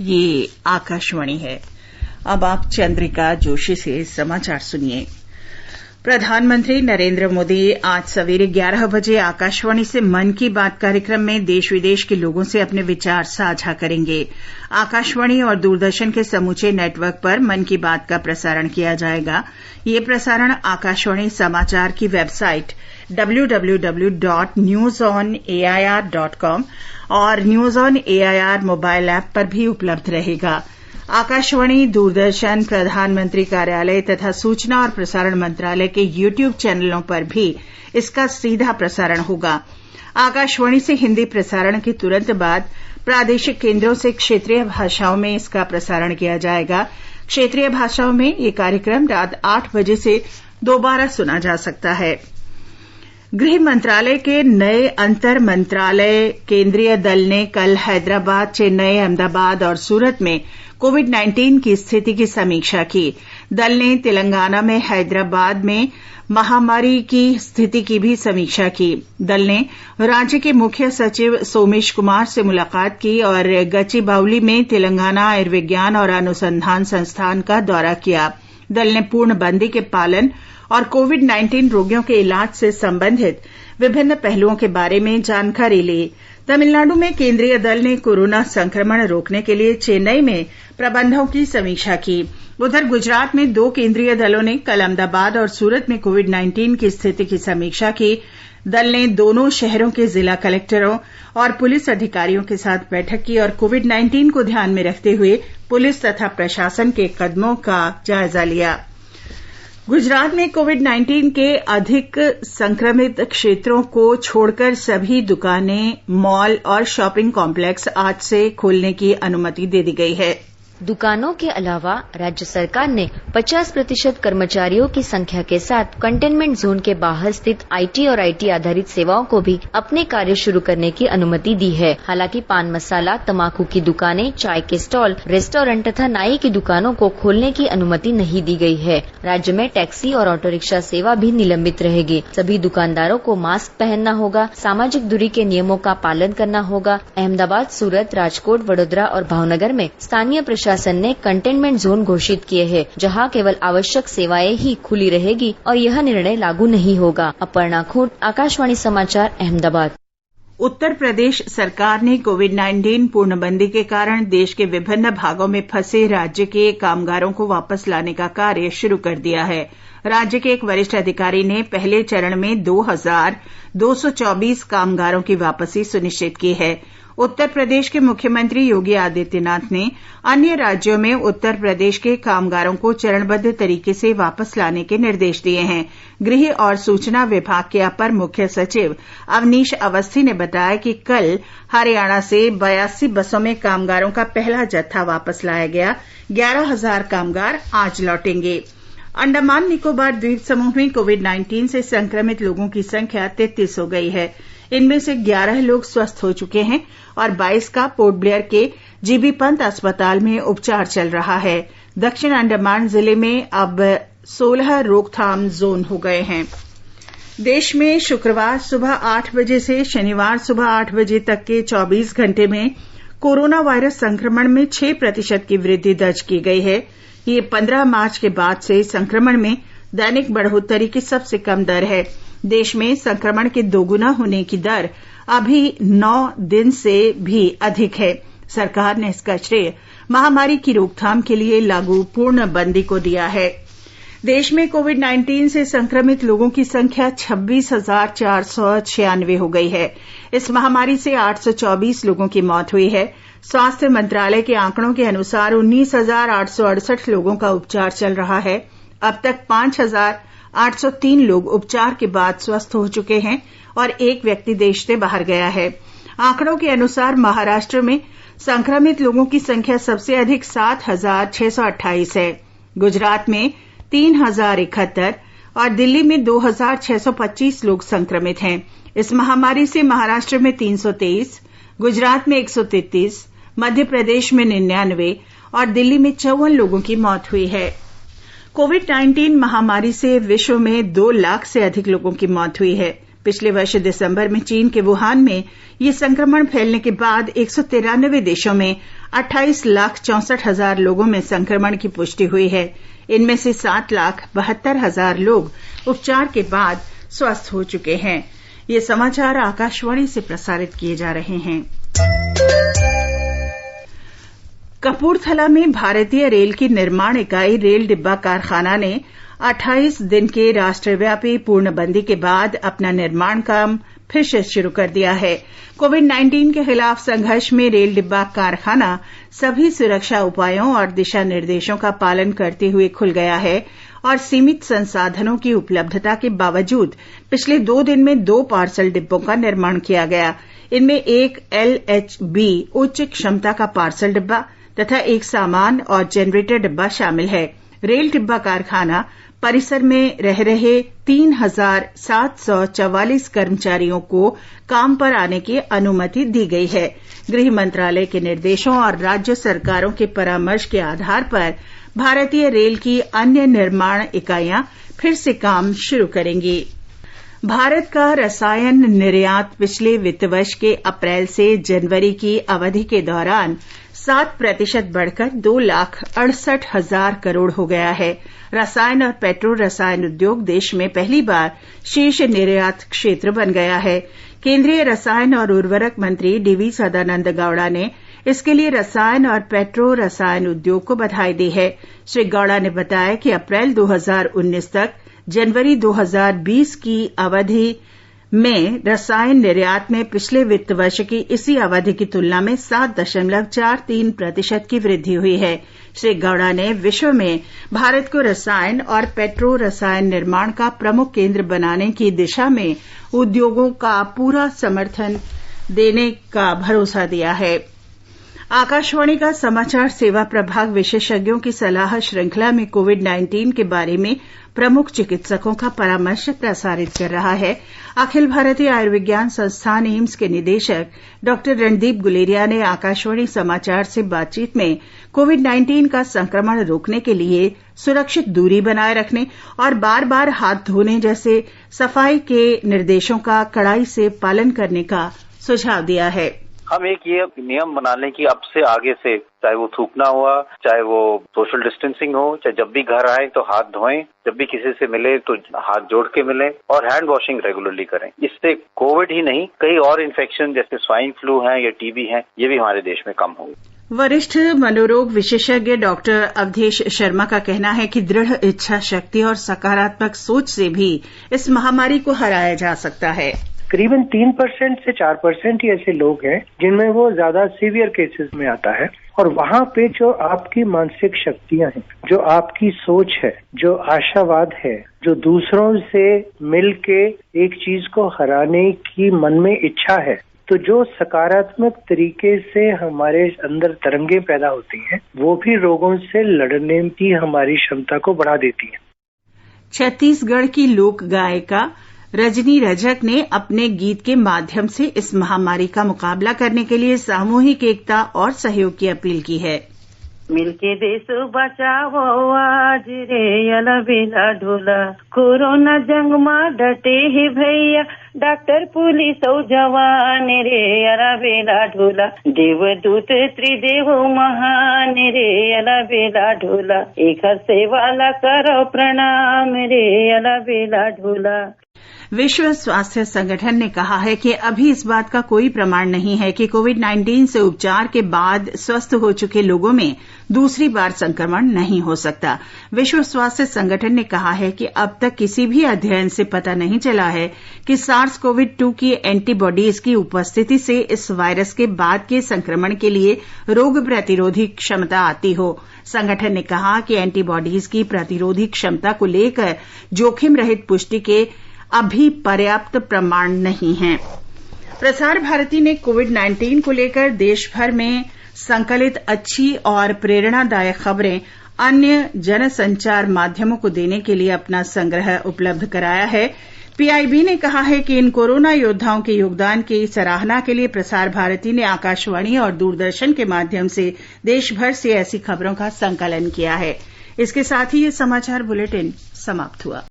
ये आकाशवाणी है। अब आप चंद्रिका जोशी से समाचार सुनिए। प्रधानमंत्री नरेंद्र मोदी आज सवेरे 11 बजे आकाशवाणी से मन की बात कार्यक्रम में देश विदेश के लोगों से अपने विचार साझा करेंगे। आकाशवाणी और दूरदर्शन के समूचे नेटवर्क पर मन की बात का प्रसारण किया जाएगा। ये प्रसारण आकाशवाणी समाचार की वेबसाइट www.newsonair.com और news on AIR mobile app पर भी उपलब्ध रहेगा। आकाशवाणी, दूरदर्शन, प्रधानमंत्री कार्यालय तथा सूचना और प्रसारण मंत्रालय के YouTube चैनलों पर भी इसका सीधा प्रसारण होगा। आकाशवाणी से हिंदी प्रसारण के तुरंत बाद प्रादेशिक केंद्रों से क्षेत्रीय भाषाओं में इसका प्रसारण किया जाएगा। क्षेत्रीय भाषाओं में ये कार्यक्रम रात 8 बजे से दोबारा सुना जा सकता है। गृह मंत्रालय के नए अंतर मंत्रालय केंद्रीय दल ने कल हैदराबाद, चेन्नई, अहमदाबाद और सूरत में कोविड-19 की स्थिति की समीक्षा की। दल ने तेलंगाना में हैदराबाद में महामारी की स्थिति की भी समीक्षा की। दल ने राज्य के मुख्य सचिव सोमेश कुमार से मुलाकात की और गचिबाउली में तेलंगाना आयुर्विज्ञान और अनुसंधान संस्थान का दौरा किया। दल ने पूर्णबंदी के पालन और कोविड-19 रोगियों के इलाज से संबंधित विभिन्न पहलुओं के बारे में जानकारी ली। तमिलनाडु में केंद्रीय दल ने कोरोना संक्रमण रोकने के लिए चेन्नई में प्रबंधों की समीक्षा की। उधर गुजरात में 2 केंद्रीय दलों ने कल अहमदाबाद और सूरत में कोविड-19 की स्थिति की समीक्षा की। दल ने दोनों शहरों के जिला कलेक्टरों और पुलिस अधिकारियों के साथ बैठक की और कोविड-19 को ध्यान में रखते हुए पुलिस तथा प्रशासन के कदमों का जायजा लिया। गुजरात में कोविड-19 के अधिक संक्रमित क्षेत्रों को छोड़कर सभी दुकानें, मॉल और शॉपिंग कॉम्प्लेक्स आज से खोलने की अनुमति दे दी गई है। दुकानों के अलावा राज्य सरकार ने 50% कर्मचारियों की संख्या के साथ कंटेनमेंट जोन के बाहर स्थित आईटी और आईटी आधारित सेवाओं को भी अपने कार्य शुरू करने की अनुमति दी है। हालांकि पान मसाला, तंबाकू की दुकानें, चाय के स्टॉल, रेस्टोरेंट तथा नाई की दुकानों को खोलने की अनुमति नहीं दी गई है। राज्य में टैक्सी और ऑटो रिक्शा सेवा भी निलंबित रहेगी। सभी दुकानदारों को मास्क पहनना होगा, सामाजिक दूरी के नियमों का पालन करना होगा। अहमदाबाद, सूरत, राजकोट, वडोदरा और भावनगर में स्थानीय प्रशासन ने कंटेनमेंट जोन घोषित किए हैं, जहां केवल आवश्यक सेवाएं ही खुली रहेगी और यह निर्णय लागू नहीं होगा। अपर्णा खूंट, आकाशवाणी समाचार, अहमदाबाद। उत्तर प्रदेश सरकार ने कोविड-19 पूर्णबंदी के कारण देश के विभिन्न भागों में फंसे राज्य के कामगारों को वापस लाने का कार्य शुरू कर दिया है। राज्य के एक वरिष्ठ अधिकारी ने पहले चरण में 2224 कामगारों की वापसी सुनिश्चित की है। उत्तर प्रदेश के मुख्यमंत्री योगी आदित्यनाथ ने अन्य राज्यों में उत्तर प्रदेश के कामगारों को चरणबद्ध तरीके से वापस लाने के निर्देश दिए हैं। गृह और सूचना विभाग के अपर मुख्य सचिव अवनीश अवस्थी ने बताया कि कल हरियाणा से 82 बसों में कामगारों का पहला जत्था वापस लाया गया। 11,000 कामगार आज लौटेंगे। अंडमान निकोबार द्वीप समूह में कोविड-19 से संक्रमित लोगों की संख्या 33 हो गई है। इनमें से 11 लोग स्वस्थ हो चुके हैं और 22 का पोर्ट ब्लेयर के जीबी पंत अस्पताल में उपचार चल रहा है। दक्षिण अंडमान जिले में अब 16 रोकथाम जोन हो गए हैं। देश में शुक्रवार सुबह 8 बजे से शनिवार सुबह 8 बजे तक के 24 घंटे में कोरोना वायरस संक्रमण में 6% की वृद्धि दर्ज की गई है। ये 15 मार्च के बाद से संक्रमण में दैनिक बढ़ोतरी की सबसे कम दर है। देश में संक्रमण के दोगुना होने की दर अभी 9 दिन से भी अधिक है। सरकार ने इसका श्रेय महामारी की रोकथाम के लिए लागू पूर्णबंदी को दिया है। देश में कोविड-19 से संक्रमित लोगों की संख्या 26,496 हो गई है। इस महामारी से 824 लोगों की मौत हुई है। स्वास्थ्य मंत्रालय के आंकड़ों के अनुसार 19,868 लोगों का उपचार चल रहा है। अब तक 5,803 लोग उपचार के बाद स्वस्थ हो चुके हैं और एक व्यक्ति देश से बाहर गया है। आंकड़ों के अनुसार महाराष्ट्र में संक्रमित लोगों की संख्या सबसे अधिक 7,628 है। गुजरात में 3,071 और दिल्ली में 2,625 लोग संक्रमित हैं। इस महामारी से महाराष्ट्र में 323, गुजरात में 133, मध्य प्रदेश में 99 और दिल्ली में 54 लोगों की मौत हुई है। कोविड-19 महामारी से विश्व में 2 लाख से अधिक लोगों की मौत हुई है। पिछले वर्ष दिसंबर में चीन के वुहान में ये संक्रमण फैलने के बाद 193 देशों में 28,64,000 लोगों में संक्रमण की पुष्टि हुई है। इनमें से 7,72,000 लोग उपचार के बाद स्वस्थ हो चुके हैं। ये समाचार आकाशवाणी से प्रसारित किए जा रहे हैं। कपूरथला में भारतीय रेल की निर्माण इकाई रेल डिब्बा कारखाना ने 28 दिन के राष्ट्रव्यापी पूर्णबंदी के बाद अपना निर्माण काम फिर से शुरू कर दिया है। कोविड-19 के खिलाफ संघर्ष में रेल डिब्बा कारखाना सभी सुरक्षा उपायों और दिशा निर्देशों का पालन करते हुए खुल गया है और सीमित संसाधनों की उपलब्धता के बावजूद पिछले 2 दिन में 2 पार्सल डिब्बों का निर्माण किया गया। इनमें एक LHB उच्च क्षमता का पार्सल डिब्बा तथा एक सामान और जनरेटर डिब्बा शामिल है। रेल डिब्बा कारखाना परिसर में रह रहे 3,744 कर्मचारियों को काम पर आने की अनुमति दी गई है। गृह मंत्रालय के निर्देशों और राज्य सरकारों के परामर्श के आधार पर भारतीय रेल की अन्य निर्माण इकाइयां फिर से काम शुरू करेंगी। भारत का रसायन निर्यात पिछले वित्त वर्ष के अप्रैल से जनवरी की अवधि के दौरान 7% बढ़कर 2,68,000 करोड़ हो गया है। रसायन और पेट्रो रसायन उद्योग देश में पहली बार शीर्ष निर्यात क्षेत्र बन गया है। केंद्रीय रसायन और उर्वरक मंत्री डीवी सदानंद गौड़ा ने इसके लिए रसायन और पेट्रो रसायन उद्योग को बधाई दी है। श्री गौड़ा ने बताया कि अप्रैल 2019 तक जनवरी 2020 की अवधि में रसायन निर्यात में पिछले वित्त वर्ष की इसी अवधि की तुलना में 7.43% की वृद्धि हुई है। श्री गौड़ा ने विश्व में भारत को रसायन और पेट्रो रसायन निर्माण का प्रमुख केंद्र बनाने की दिशा में उद्योगों का पूरा समर्थन देने का भरोसा दिया है। आकाशवाणी का समाचार सेवा प्रभाग विशेषज्ञों की सलाह श्रृंखला में कोविड-19 के बारे में प्रमुख चिकित्सकों का परामर्श प्रसारित कर रहा है। अखिल भारतीय आयुर्विज्ञान संस्थान एम्स के निदेशक डॉ रणदीप गुलेरिया ने आकाशवाणी समाचार से बातचीत में कोविड-19 का संक्रमण रोकने के लिए सुरक्षित दूरी बनाए रखने और बार-बार हाथ धोने जैसे सफाई के निर्देशों का कड़ाई से पालन करने का सुझाव दिया है। हम एक ये नियम बना लें कि अब से आगे से चाहे वो थूकना हुआ, चाहे वो सोशल डिस्टेंसिंग हो, चाहे जब भी घर आए तो हाथ धोएं, जब भी किसी से मिले तो हाथ जोड़ के मिलें और हैंड वॉशिंग रेगुलरली करें। इससे कोविड ही नहीं कई और इन्फेक्शन जैसे स्वाइन फ्लू है या टीबी है ये भी हमारे देश में कम होंगे। वरिष्ठ मनोरोग विशेषज्ञ डॉक्टर अवधेश शर्मा का कहना है कि दृढ़ इच्छा शक्ति और सकारात्मक सोच से भी इस महामारी को हराया जा सकता है। करीबन 3% से 4% ही ऐसे लोग हैं जिनमें वो ज्यादा सीवियर केसेस में आता है और वहाँ पे जो आपकी मानसिक शक्तियां हैं, जो आपकी सोच है, जो आशावाद है, जो दूसरों से मिलके एक चीज को हराने की मन में इच्छा है, तो जो सकारात्मक तरीके से हमारे अंदर तरंगे पैदा होती हैं, वो भी रोगों से लड़ने की हमारी क्षमता को बढ़ा देती है। छत्तीसगढ़ की लोक गायिका रजनी रजक ने अपने गीत के माध्यम से इस महामारी का मुकाबला करने के लिए सामूहिक एकता और सहयोग की अपील की है। मिलके देश बचाओ आज रे अलबेला ढोला, कोरोना जंग में डटे है भैया, डॉक्टर पुलिस और जवान रे अलबेला ढोला, देवदूत त्रिदेव महान रे अलबेला ढोला, एक सेवाला करो प्रणाम रे अलबेला ढोला। विश्व स्वास्थ्य संगठन ने कहा है कि अभी इस बात का कोई प्रमाण नहीं है कि कोविड-19 से उपचार के बाद स्वस्थ हो चुके लोगों में दूसरी बार संक्रमण नहीं हो सकता। विश्व स्वास्थ्य संगठन ने कहा है कि अब तक किसी भी अध्ययन से पता नहीं चला है कि SARS-CoV-2 की एंटीबॉडीज की उपस्थिति से इस वायरस के बाद के संक्रमण के लिए रोग प्रतिरोधी क्षमता आती हो। संगठन ने कहा कि एंटीबॉडीज की प्रतिरोधी क्षमता को लेकर जोखिम रहित पुष्टि के अभी पर्याप्त प्रमाण नहीं हैं। प्रसार भारती ने कोविड-19 को लेकर देश भर में संकलित अच्छी और प्रेरणादायक खबरें अन्य जनसंचार माध्यमों को देने के लिए अपना संग्रह उपलब्ध कराया है। पीआईबी ने कहा है कि इन कोरोना योद्धाओं के योगदान की सराहना के लिए प्रसार भारती ने आकाशवाणी और दूरदर्शन के माध्यम से देश भर से ऐसी खबरों का संकलन किया है। इसके साथ ही ये समाचार बुलेटिन समाप्त हुआ।